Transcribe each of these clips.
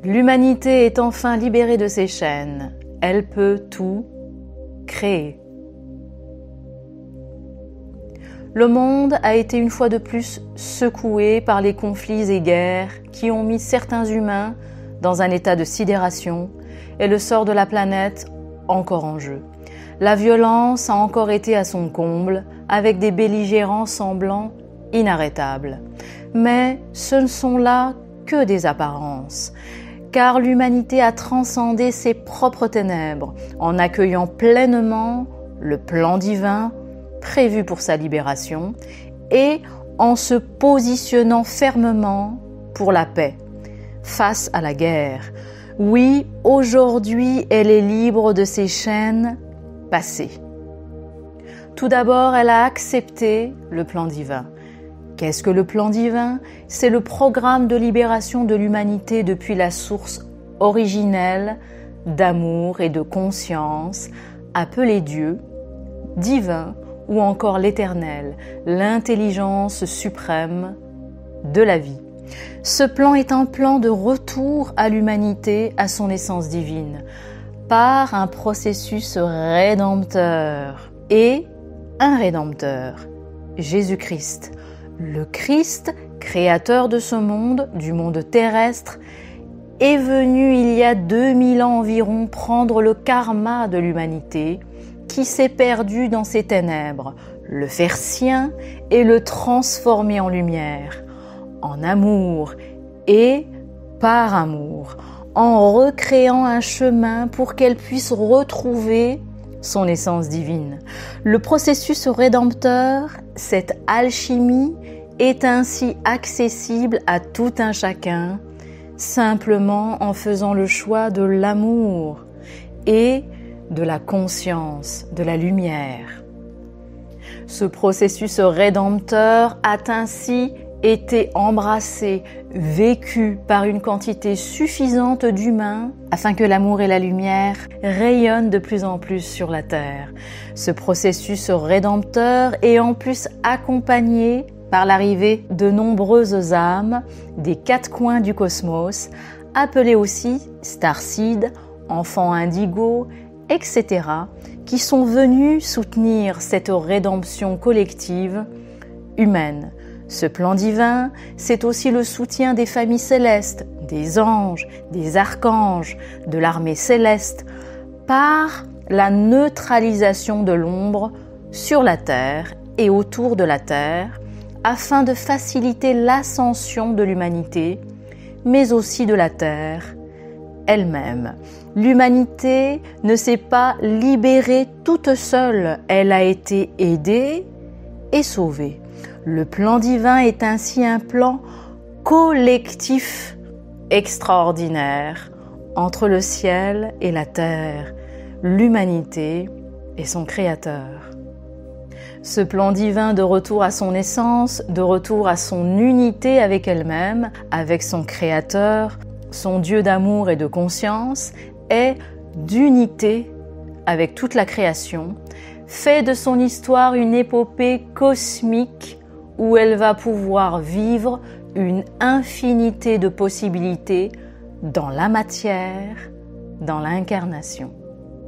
L'humanité est enfin libérée de ses chaînes. Elle peut tout créer. Le monde a été une fois de plus secoué par les conflits et guerres qui ont mis certains humains dans un état de sidération et le sort de la planète encore en jeu. La violence a encore été à son comble avec des belligérants semblants inarrêtables. Mais ce ne sont là que des apparences, car l'humanité a transcendé ses propres ténèbres en accueillant pleinement le plan divin prévu pour sa libération et en se positionnant fermement pour la paix face à la guerre. Oui, aujourd'hui, elle est libre de ses chaînes passées. Tout d'abord, elle a accepté le plan divin. Qu'est-ce que le plan divin? C'est le programme de libération de l'humanité depuis la source originelle d'amour et de conscience, appelée Dieu, divin ou encore l'Éternel, l'intelligence suprême de la vie. Ce plan est un plan de retour à l'humanité, à son essence divine, par un processus rédempteur et un rédempteur, Jésus-Christ. Le Christ, créateur de ce monde, du monde terrestre, est venu il y a 2000 ans environ prendre le karma de l'humanité qui s'est perdu dans ses ténèbres, le faire sien et le transformer en lumière, en amour et par amour, en recréant un chemin pour qu'elle puisse retrouver son essence divine. Le processus rédempteur, cette alchimie, est ainsi accessible à tout un chacun, simplement en faisant le choix de l'amour et de la conscience, de la lumière. Ce processus rédempteur a ainsi été embrassé, vécu par une quantité suffisante d'humains afin que l'amour et la lumière rayonnent de plus en plus sur la terre. Ce processus rédempteur est en plus accompagné par l'arrivée de nombreuses âmes des quatre coins du cosmos, appelées aussi starseeds, enfants indigos, etc., qui sont venus soutenir cette rédemption collective humaine. Ce plan divin, c'est aussi le soutien des familles célestes, des anges, des archanges, de l'armée céleste, par la neutralisation de l'ombre sur la terre et autour de la terre, afin de faciliter l'ascension de l'humanité, mais aussi de la terre elle-même. L'humanité ne s'est pas libérée toute seule, elle a été aidée et sauvée. Le plan divin est ainsi un plan collectif extraordinaire entre le ciel et la terre, l'humanité et son Créateur. Ce plan divin de retour à son essence, de retour à son unité avec elle-même, avec son Créateur, son Dieu d'amour et de conscience, est d'unité avec toute la création, fait de son histoire une épopée cosmique où elle va pouvoir vivre une infinité de possibilités dans la matière, dans l'incarnation.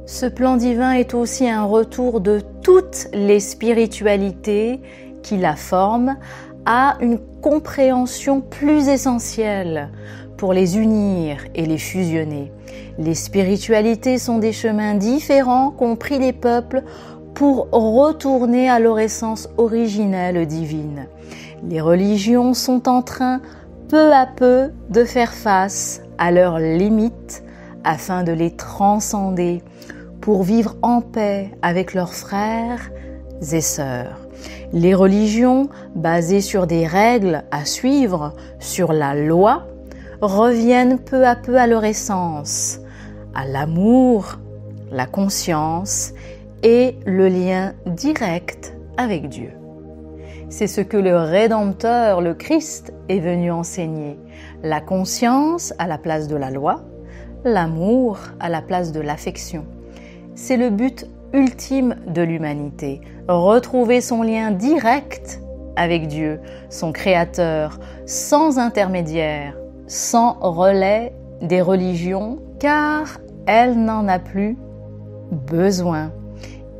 Ce plan divin est aussi un retour de toutes les spiritualités qui la forment à une compréhension plus essentielle pour les unir et les fusionner. Les spiritualités sont des chemins différents qu'ont pris les peuples pour retourner à leur essence originelle divine. Les religions sont en train, peu à peu, de faire face à leurs limites afin de les transcender pour vivre en paix avec leurs frères et sœurs. Les religions, basées sur des règles à suivre, sur la loi, reviennent peu à peu à leur essence, à l'amour, la conscience et le lien direct avec Dieu. C'est ce que le Rédempteur, le Christ, est venu enseigner. La conscience à la place de la loi, l'amour à la place de l'affection. C'est le but ultime de l'humanité, retrouver son lien direct avec Dieu, son Créateur, sans intermédiaire, sans relais des religions car elle n'en a plus besoin.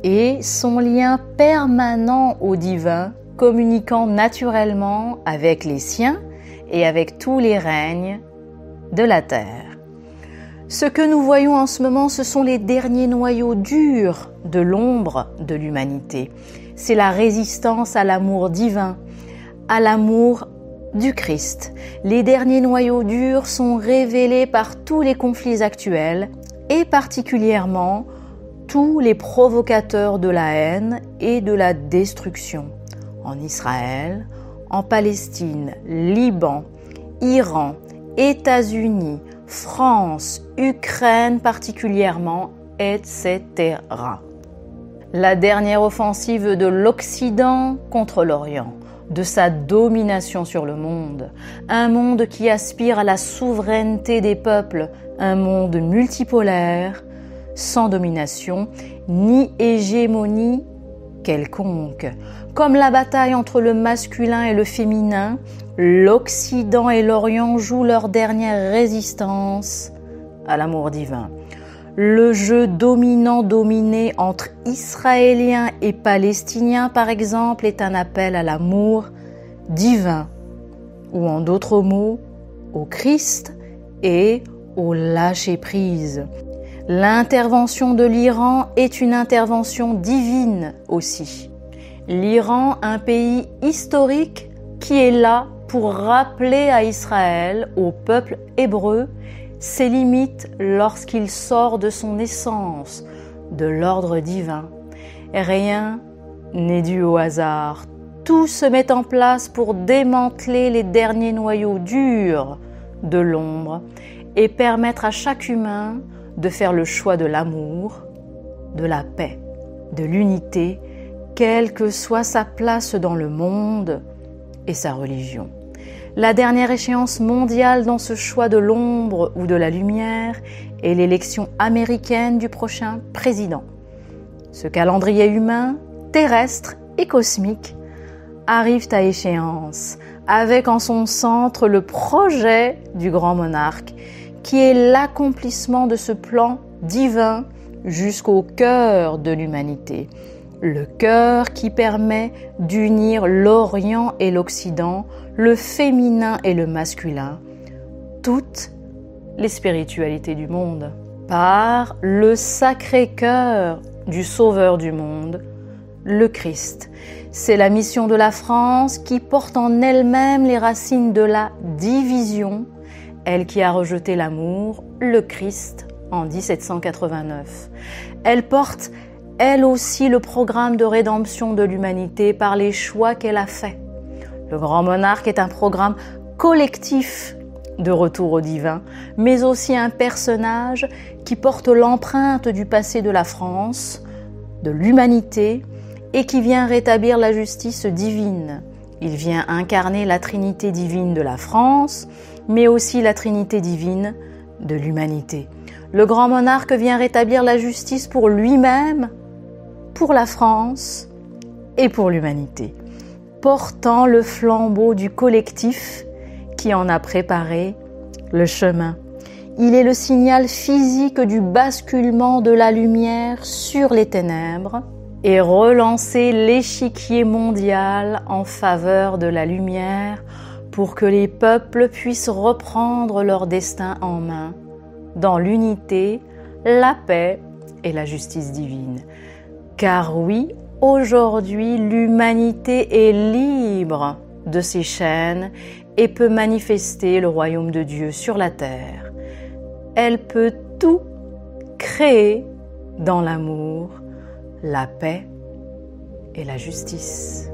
Et son lien permanent au divin, communiquant naturellement avec les siens et avec tous les règnes de la terre. Ce que nous voyons en ce moment, ce sont les derniers noyaux durs de l'ombre de l'humanité. C'est la résistance à l'amour divin, à l'amour du Christ. Les derniers noyaux durs sont révélés par tous les conflits actuels et particulièrement tous les provocateurs de la haine et de la destruction. En Israël, en Palestine, Liban, Iran, États-Unis, France, Ukraine particulièrement, etc. La dernière offensive de l'Occident contre l'Orient, de sa domination sur le monde, un monde qui aspire à la souveraineté des peuples, un monde multipolaire, sans domination ni hégémonie quelconque. Comme la bataille entre le masculin et le féminin, l'Occident et l'Orient jouent leur dernière résistance à l'amour divin. Le jeu dominant-dominé entre Israéliens et Palestiniens, par exemple, est un appel à l'amour divin, ou en d'autres mots, au Christ et au lâcher-prise. L'intervention de l'Iran est une intervention divine aussi. L'Iran, un pays historique qui est là pour rappeler à Israël, au peuple hébreu, ses limites lorsqu'il sort de son essence, de l'ordre divin. Rien n'est dû au hasard. Tout se met en place pour démanteler les derniers noyaux durs de l'ombre et permettre à chaque humain de faire le choix de l'amour, de la paix, de l'unité, quelle que soit sa place dans le monde et sa religion. La dernière échéance mondiale dans ce choix de l'ombre ou de la lumière est l'élection américaine du prochain président. Ce calendrier humain, terrestre et cosmique arrive à échéance avec en son centre le projet du grand monarque qui est l'accomplissement de ce plan divin jusqu'au cœur de l'humanité. Le cœur qui permet d'unir l'Orient et l'Occident, le féminin et le masculin, toutes les spiritualités du monde, par le sacré cœur du Sauveur du monde, le Christ. C'est la mission de la France qui porte en elle-même les racines de la division, elle qui a rejeté l'amour, le Christ, en 1789. Elle porte, elle aussi, le programme de rédemption de l'humanité par les choix qu'elle a faits. Le grand monarque est un programme collectif de retour au divin, mais aussi un personnage qui porte l'empreinte du passé de la France, de l'humanité, et qui vient rétablir la justice divine. Il vient incarner la Trinité divine de la France, mais aussi la Trinité divine de l'humanité. Le grand monarque vient rétablir la justice pour lui-même, pour la France et pour l'humanité, portant le flambeau du collectif qui en a préparé le chemin. Il est le signal physique du basculement de la lumière sur les ténèbres et relancer l'échiquier mondial en faveur de la lumière pour que les peuples puissent reprendre leur destin en main dans l'unité, la paix et la justice divine. Car oui, aujourd'hui, l'humanité est libre de ses chaînes et peut manifester le royaume de Dieu sur la terre. Elle peut tout créer dans l'amour, la paix et la justice.